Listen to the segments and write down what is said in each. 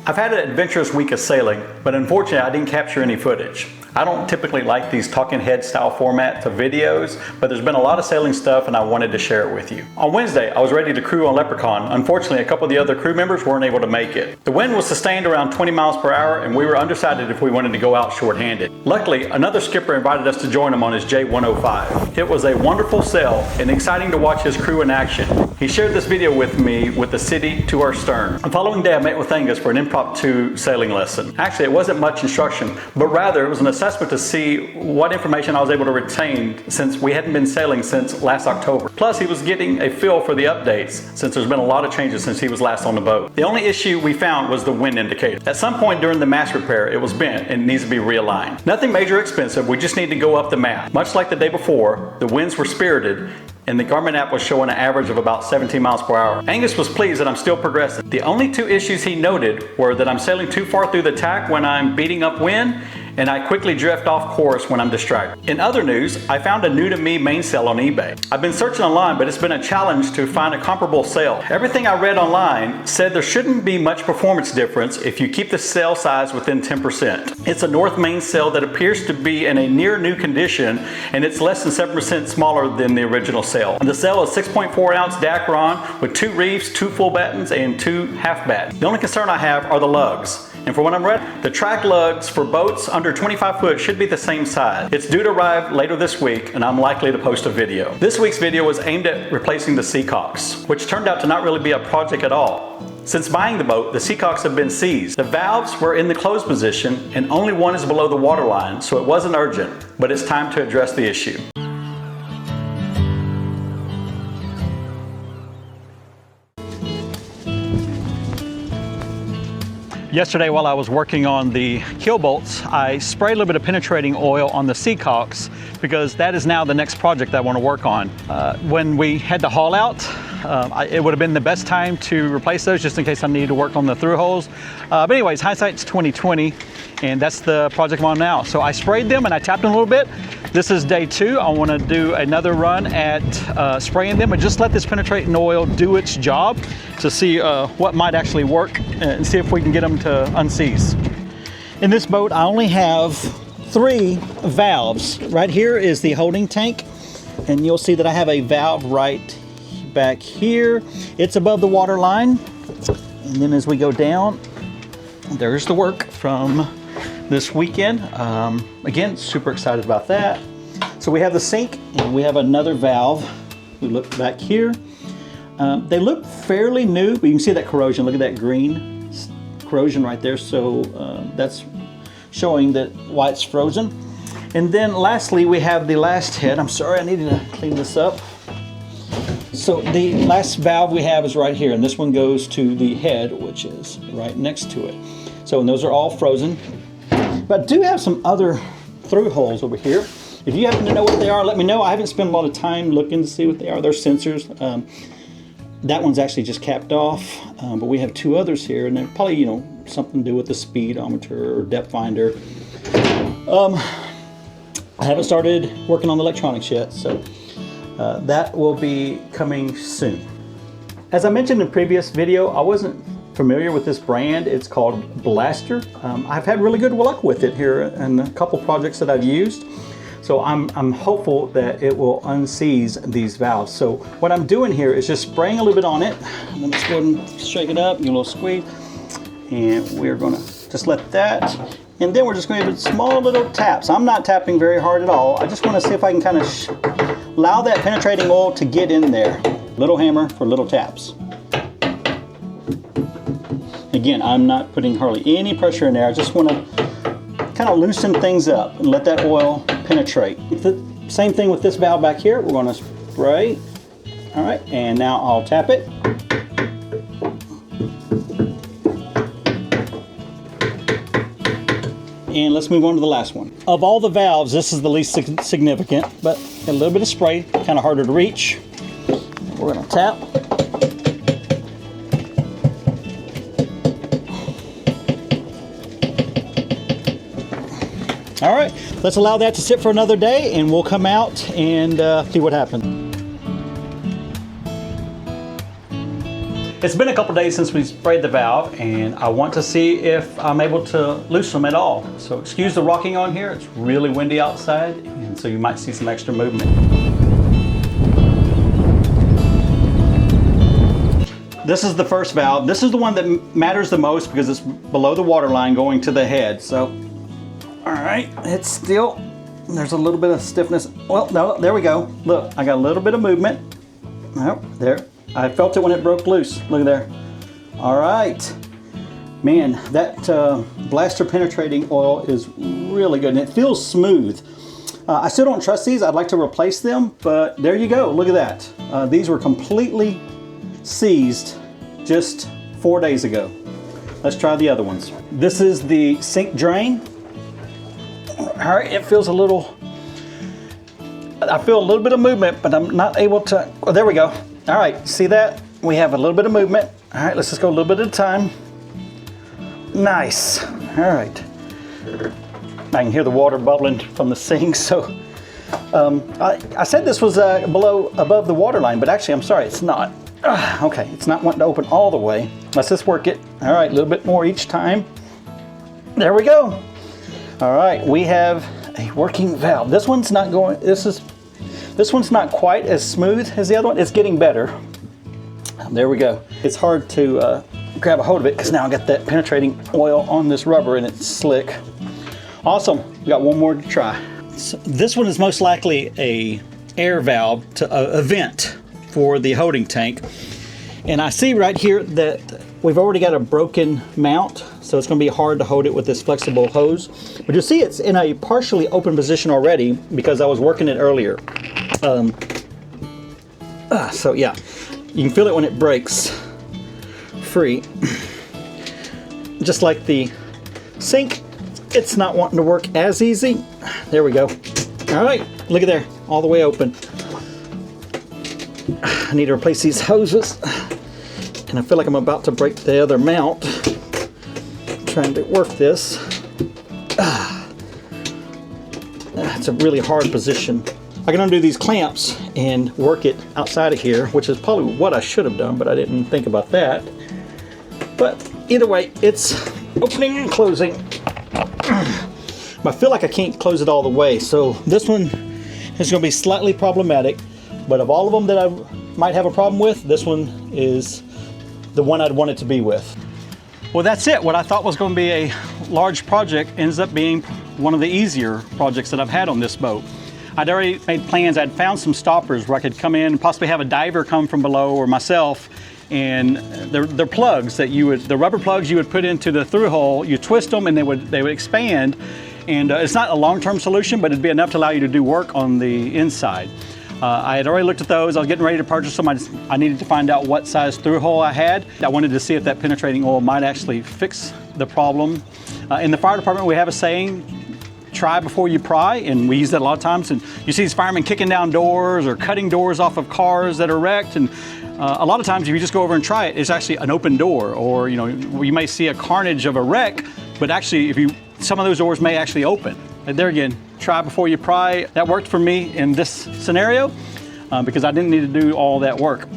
I've had an adventurous week of sailing, but unfortunately I didn't capture any footage. I don't typically like these talking head style format to videos, but there's been a lot of sailing stuff and I wanted to share it with you. On Wednesday, I was ready to crew on Leprechaun. Unfortunately, a couple of the other crew members weren't able to make it. The wind was sustained around 20 miles per hour and we were undecided if we wanted to go out shorthanded. Luckily, another skipper invited us to join him on his J105. It was a wonderful sail and exciting to watch his crew in action. He shared this video with me with the city to our stern. The following day, I met with Angus for an impromptu sailing lesson. Actually, it wasn't much instruction, but rather it was an assessment to see what information I was able to retain since we hadn't been sailing since last October. Plus, he was getting a feel for the updates since there's been a lot of changes since he was last on the boat. The only issue we found was the wind indicator. At some point during the mast repair, it was bent and needs to be realigned. Nothing major or expensive, we just need to go up the mast. Much like the day before, the winds were spirited and the Garmin app was showing an average of about 17 miles per hour. Angus was pleased that I'm still progressing. The only two issues he noted were that I'm sailing too far through the tack when I'm beating up wind, and I quickly drift off course when I'm distracted. In other news, I found a new to me mainsail on eBay. I've been searching online, but it's been a challenge to find a comparable sail. Everything I read online said there shouldn't be much performance difference if you keep the sail size within 10%. It's a North mainsail that appears to be in a near new condition, and it's less than 7% smaller than the original sail. The sail is 6.4 ounce Dacron with 2 reefs, 2 full battens, and 2 half battens. The only concern I have are the lugs. And for what I'm read, the track lugs for boats under 25 foot should be the same size. It's due to arrive later this week and I'm likely to post a video. This week's video was aimed at replacing the Seacocks, which turned out to not really be a project at all. Since buying the boat, the Seacocks have been seized. The valves were in the closed position and only one is below the waterline, so it wasn't urgent, but it's time to address the issue. Yesterday while I was working on the keel bolts, I sprayed a little bit of penetrating oil on the Seacocks because that is now the next project I want to work on. When we had to haul out, it would have been the best time to replace those just in case I needed to work on the through hulls. But anyways, hindsight's 2020 and that's the project I'm on now. So I sprayed them and I tapped them a little bit. This is day 2. I want to do another run at spraying them and just let this penetrating oil do its job to see what might actually work and see if we can get them to unseize. In this boat, I only have 3 valves. Right here is the holding tank, and you'll see that I have a valve right back here. It's above the water line, and then as we go down, there's the work from this weekend. Again, super excited about that. So we have the sink and we have another valve. We look back here. They look fairly new, but you can see that corrosion. Look at that green corrosion right there. So that's showing that why it's frozen. And then lastly, we have the last head. I'm sorry, I needed to clean this up. So the last valve we have is right here, and this one goes to the head, which is right next to it. So, and those are all frozen. But I do have some other through holes over here. If you happen to know what they are, let me know. I haven't spent a lot of time looking to see what they are. They're sensors. That one's actually just capped off, but we have 2 others here, and they're probably, you know, something to do with the speedometer or depth finder. I haven't started working on the electronics yet, so that will be coming soon. As I mentioned in a previous video, I wasn't familiar with this brand. It's called Blaster. I've had really good luck with it here in a couple projects that I've used. So I'm hopeful that it will unseize these valves. So what I'm doing here is just spraying a little bit on it. Let me just go ahead and shake it up, give it a little squeeze. And we're gonna just let that. And then we're just gonna give it small little taps. I'm not tapping very hard at all. I just wanna see if I can kind of allow that penetrating oil to get in there. Little hammer for little taps. Again, I'm not putting hardly any pressure in there. I just want to kind of loosen things up and let that oil penetrate. The same thing with this valve back here. We're going to spray. All right, and now I'll tap it. And let's move on to the last one. Of all the valves, this is the least significant, but a little bit of spray, kind of harder to reach. We're going to tap. All right, let's allow that to sit for another day and we'll come out and see what happens. It's been a couple days since we sprayed the valve, and I want to see if I'm able to loosen them at all. So excuse the rocking on here. It's really windy outside, and so you might see some extra movement. This is the first valve. This is the one that matters the most because it's below the water line going to the head. So, all right, it's still, there's a little bit of stiffness. Well, no, there we go. Look, I got a little bit of movement. Oh, there. I felt it when it broke loose. Look there. All right. Man, that blaster penetrating oil is really good, and it feels smooth. I still don't trust these. I'd like to replace them, but there you go. Look at that. These were completely seized just 4 days ago. Let's try the other ones. This is the sink drain. All right, it feels a little, I feel a little bit of movement, but I'm not able to, oh, there we go. All right, see that? We have a little bit of movement. All right, let's just go a little bit at a time. Nice. All right. I can hear the water bubbling from the sink, so I said this was above the water line, but actually, I'm sorry, it's not. Okay, it's not wanting to open all the way. Let's just work it. All right, a little bit more each time. There we go. All right, we have a working valve. This one's not going, this one's not quite as smooth as the other one. It's getting better. There we go. It's hard to grab a hold of it because now I got that penetrating oil on this rubber and it's slick. Awesome, we got one more to try. So this one is most likely a air valve to a vent for the holding tank. And I see right here that we've already got a broken mount, so it's gonna be hard to hold it with this flexible hose. But you'll see it's in a partially open position already because I was working it earlier. So yeah, you can feel it when it breaks free. Just like the sink, it's not wanting to work as easy. There we go. All right, look at there, all the way open. I need to replace these hoses, and I feel like I'm about to break the other mount trying to work this. It's a really hard position. I can undo these clamps and work it outside of here, which is probably what I should have done, but I didn't think about that. But either way, it's opening and closing. But I feel like I can't close it all the way, so this one is going to be slightly problematic. But of all of them that I might have a problem with, this one is the one I'd want it to be with. Well, that's it. What I thought was going to be a large project ends up being one of the easier projects that I've had on this boat. I'd already made plans. I'd found some stoppers where I could come in and possibly have a diver come from below or myself, and they're plugs that the rubber plugs you would put into the through hull, you twist them and they would expand. And it's not a long-term solution, but it'd be enough to allow you to do work on the inside. I had already looked at those. I was getting ready to purchase them. I needed to find out what size through hull I had. I wanted to see if that penetrating oil might actually fix the problem. In the fire department, we have a saying, try before you pry, and we use that a lot of times. And you see these firemen kicking down doors or cutting doors off of cars that are wrecked. And a lot of times, if you just go over and try it, it's actually an open door, or you may see a carnage of a wreck, but actually, some of those doors may actually open. And there again, try before you pry. That worked for me in this scenario because I didn't need to do all that work.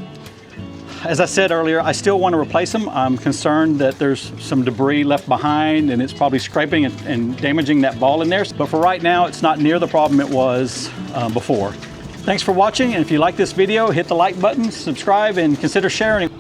As I said earlier, I still want to replace them. I'm concerned that there's some debris left behind and it's probably scraping and damaging that ball in there. But for right now, it's not near the problem it was before. Thanks for watching, and if you like this video, hit the like button, subscribe, and consider sharing it.